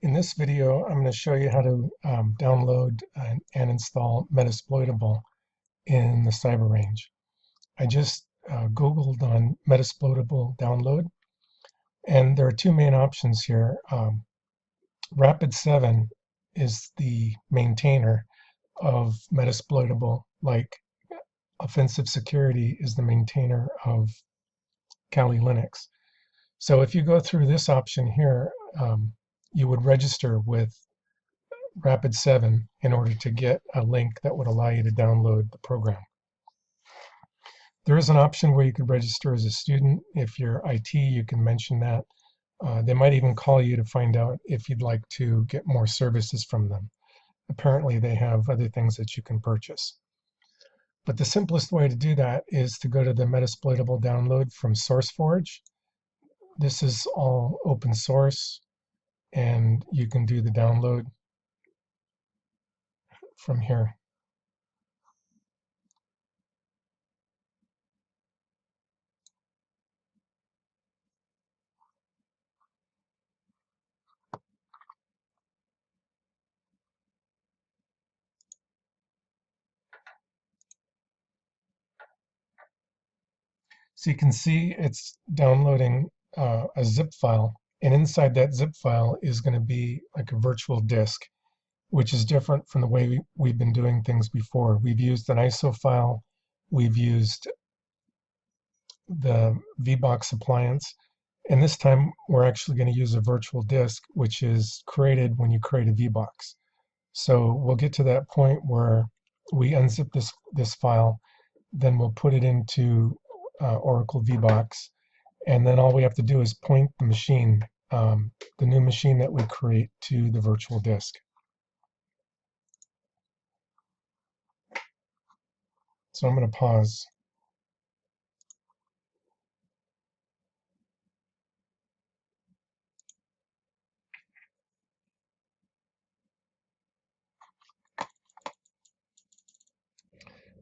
In this video, I'm going to show you how to download and install Metasploitable in the cyber range. I just Googled on Metasploitable download, and there are two main options here. Rapid7 is the maintainer of Metasploitable, like Offensive Security is the maintainer of Kali Linux. So if you go through this option here, you would register with Rapid7 in order to get a link that would allow you to download the program. There is an option where you could register as a student. If you're IT, you can mention that. They might even call you to find out if you'd like to get more services from them. Apparently, they have other things that you can purchase. But the simplest way to do that is to go to the Metasploitable download from SourceForge. This is all open source, and you can do the download from here. So you can see it's downloading a zip file, and inside that zip file is going to be like a virtual disk, which is different from the way we've been doing things before. We've used an ISO file, we've used the VBox appliance, and this time we're actually going to use a virtual disk, which is created when you create a VBox. So we'll get to that point where we unzip this file, then we'll put it into Oracle VBox, and then all we have to do is point the machine, the new machine that we create, to the virtual disk. So I'm going to pause.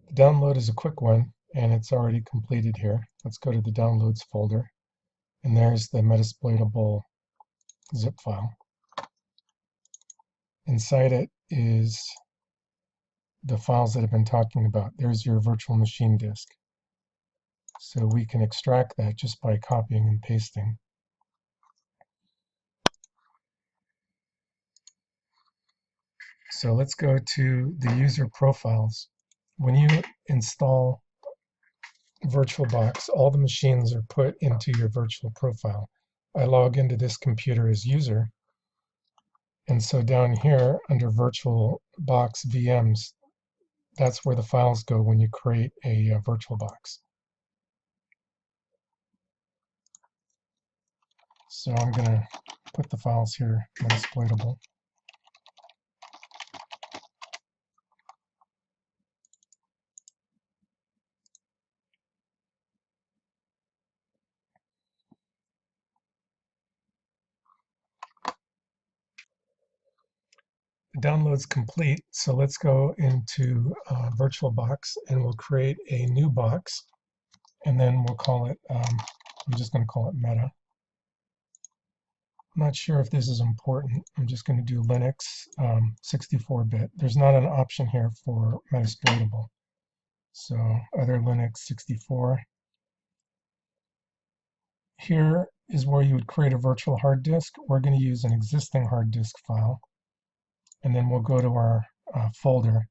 The download is a quick one, and it's already completed here. Let's go to the downloads folder, and there's the Metasploitable zip file. Inside it is the files that I've been talking about. There's your virtual machine disk. So we can extract that just by copying and pasting. So let's go to the user profiles. When you install VirtualBox, all the machines are put into your virtual profile. I log into this computer as user, and so down here under VirtualBox VMs, that's where the files go when you create a VirtualBox. So I'm going to put the files here, Metasploitable. The download's complete, so let's go into VirtualBox and we'll create a new box, and then we'll call it, I'm just going to call it Meta. I'm not sure if this is important. I'm just going to do Linux 64-bit. There's not an option here for Metasploitable. So other Linux 64. Here is where you would create a virtual hard disk. We're going to use an existing hard disk file. And then we'll go to our folder.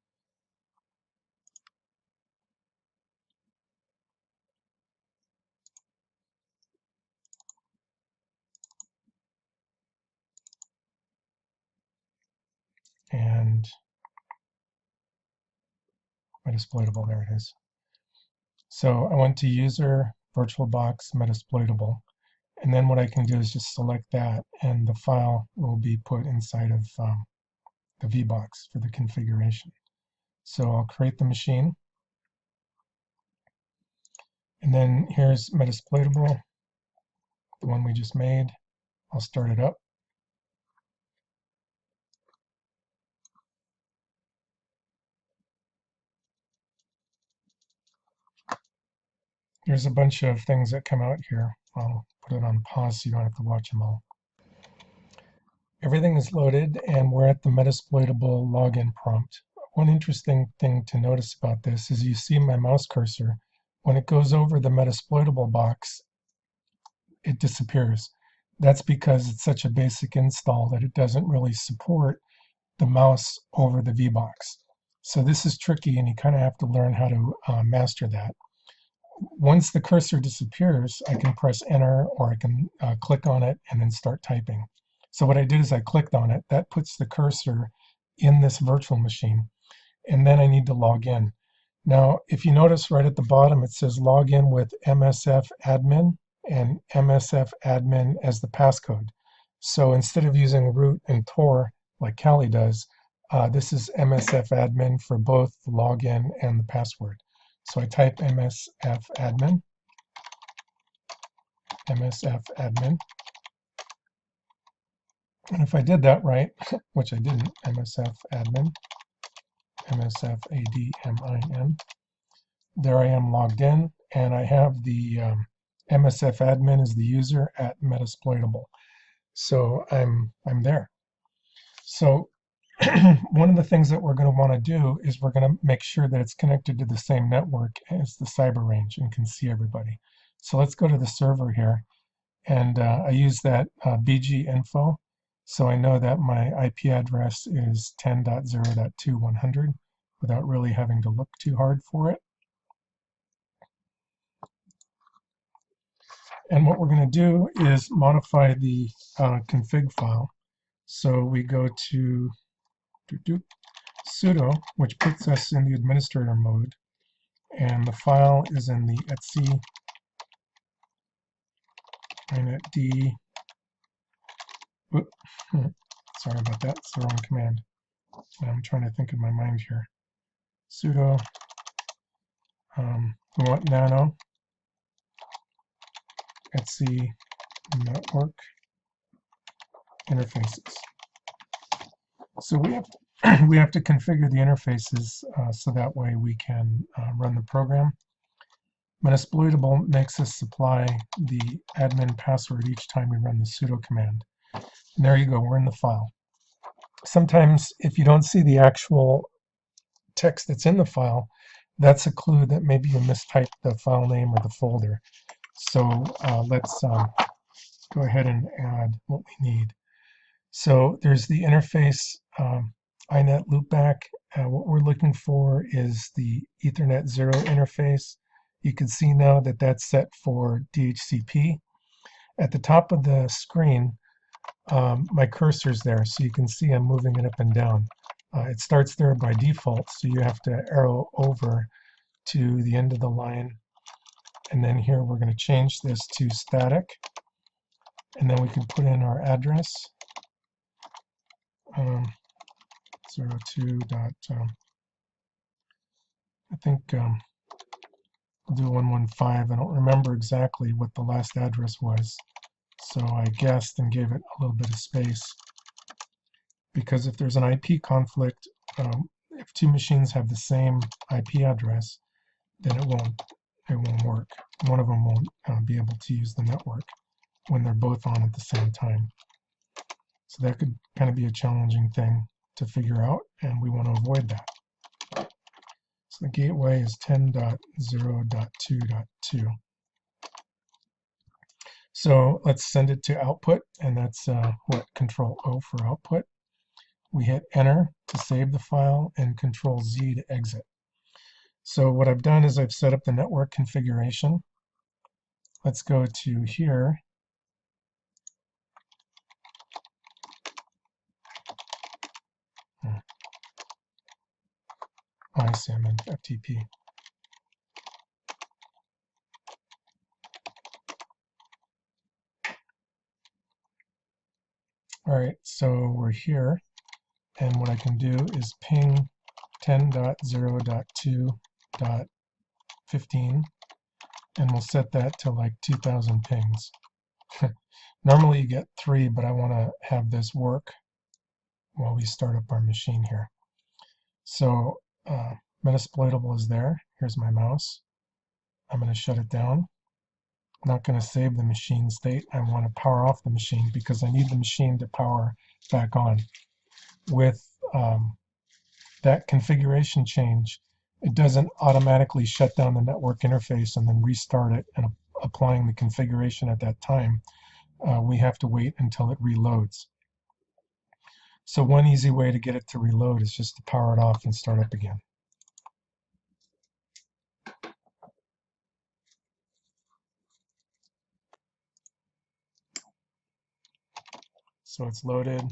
And Metasploitable, there it is. So I went to User, VirtualBox, Metasploitable. And then what I can do is just select that, and the file will be put inside of the VBox for the configuration. So I'll create the machine. And then here's Metasploitable, the one we just made. I'll start it up. There's a bunch of things that come out here. I'll put it on pause so you don't have to watch them all. Everything is loaded and we're at the Metasploitable login prompt. One interesting thing to notice about this is you see my mouse cursor. When it goes over the Metasploitable box, it disappears. That's because it's such a basic install that it doesn't really support the mouse over the VBox. So this is tricky and you kind of have to learn how to master that. Once the cursor disappears, I can press enter or I can click on it and then start typing. So what I did is I clicked on it. That puts the cursor in this virtual machine. And then I need to log in. Now, if you notice right at the bottom, it says log in with MSF admin and MSF admin as the passcode. So instead of using root and Tor like Kali does, this is MSF admin for both the login and the password. So I type MSF admin, MSF admin. And if I did that right, which I didn't, MSF admin, MSF admin, there I am logged in, and I have the MSF admin as the user at Metasploitable. So I'm there. So one of the things that we're going to want to do is we're going to make sure that it's connected to the same network as the cyber range and can see everybody. So let's go to the server here, and I use that BG info. So I know that my IP address is 10.0.2.100 without really having to look too hard for it. And what we're going to do is modify the config file. So we go to sudo, which puts us in the administrator mode, and the file is in the etc inetd. Sorry about that, it's the wrong command. I'm trying to think in my mind here. Sudo, we want nano etc network interfaces. So we have to configure the interfaces so that way we can run the program. Metasploitable makes us supply the admin password each time we run the sudo command. And there you go, we're in the file. Sometimes if you don't see the actual text that's in the file, that's a clue that maybe you mistyped the file name or the folder. So let's go ahead and add what we need. So there's the interface inet loopback. What we're looking for is the Ethernet 0 interface. You can see now that that's set for DHCP. At the top of the screen, my cursor's there, so you can see I'm moving it up and down. It starts there by default, so you have to arrow over to the end of the line. And then here we're going to change this to static. And then we can put in our address. 02. I think we'll do 115. I don't remember exactly what the last address was, so I guessed and gave it a little bit of space, because if there's an IP conflict, if two machines have the same IP address, then it won't work. One of them won't be able to use the network when they're both on at the same time. So that could kind of be a challenging thing to figure out, and we want to avoid that. So the gateway is 10.0.2.2. So let's send it to output, and that's what Control O for output. We hit enter to save the file and Control Z to exit. So what I've done is I've set up the network configuration. Let's go to here. Oh, I see, I'm in FTP. All right, so we're here, and what I can do is ping 10.0.2.15, and we'll set that to like 2,000 pings. Normally you get 3, but I want to have this work while we start up our machine here. So Metasploitable is there. Here's my mouse. I'm going to shut it down. I'm not going to save the machine state. I want to power off the machine because I need the machine to power back on. With that configuration change, it doesn't automatically shut down the network interface and then restart it and applying the configuration at that time. We have to wait until it reloads. So one easy way to get it to reload is just to power it off and start up again. So it's loaded.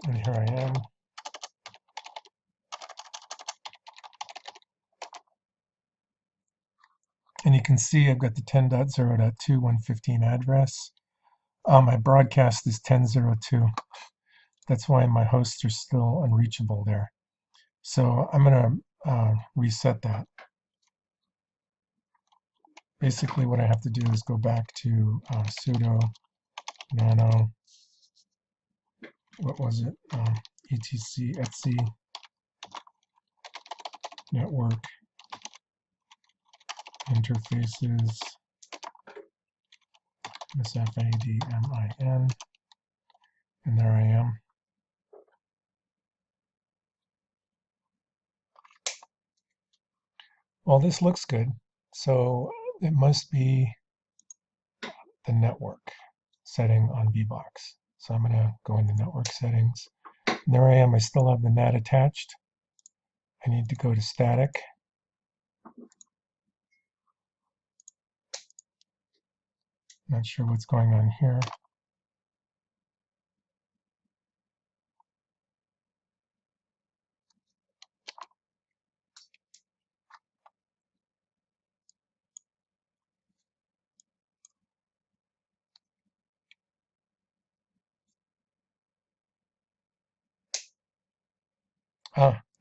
And here I am. And you can see I've got the 10.0.2.115 address. My broadcast is 10.02. That's why my hosts are still unreachable there. So I'm going to reset that. Basically, what I have to do is go back to sudo nano, what was it? etc etc network interfaces sfadmin, and there I am. Well, this looks good, so it must be the network setting on VBox. So I'm going to go into network settings. And there I am. I still have the NAT attached. I need to go to static. Not sure what's going on here.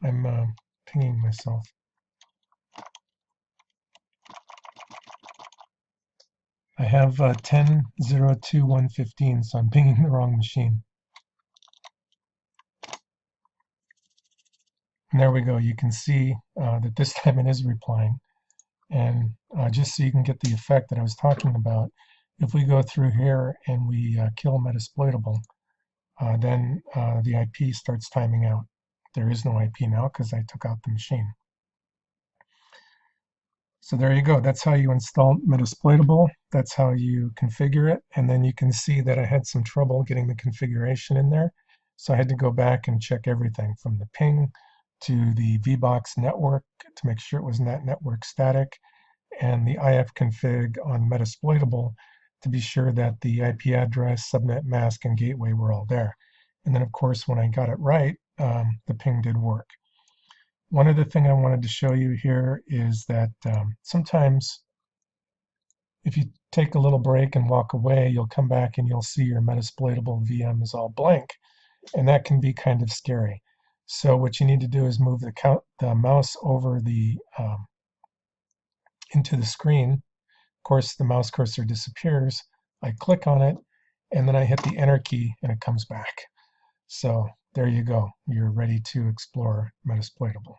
I'm pinging myself. I have 10.0.2.115, so I'm pinging the wrong machine. And there we go. You can see that this time it is replying. And just so you can get the effect that I was talking about, if we go through here and we kill Metasploitable, then the IP starts timing out. There is no IP now because I took out the machine. So there you go. That's how you install Metasploitable. That's how you configure it. And then you can see that I had some trouble getting the configuration in there. So I had to go back and check everything from the ping to the VBox network to make sure it was network static, and the ifconfig on Metasploitable to be sure that the IP address, subnet mask, and gateway were all there. And then, of course, when I got it right, the ping did work. One other thing I wanted to show you here is that sometimes if you take a little break and walk away, you'll come back and you'll see your Metasploitable VM is all blank, and that can be kind of scary. So what you need to do is move the mouse over the into the screen. Of course, the mouse cursor disappears. I click on it, and then I hit the enter key, and it comes back. So there you go. You're ready to explore Metasploitable.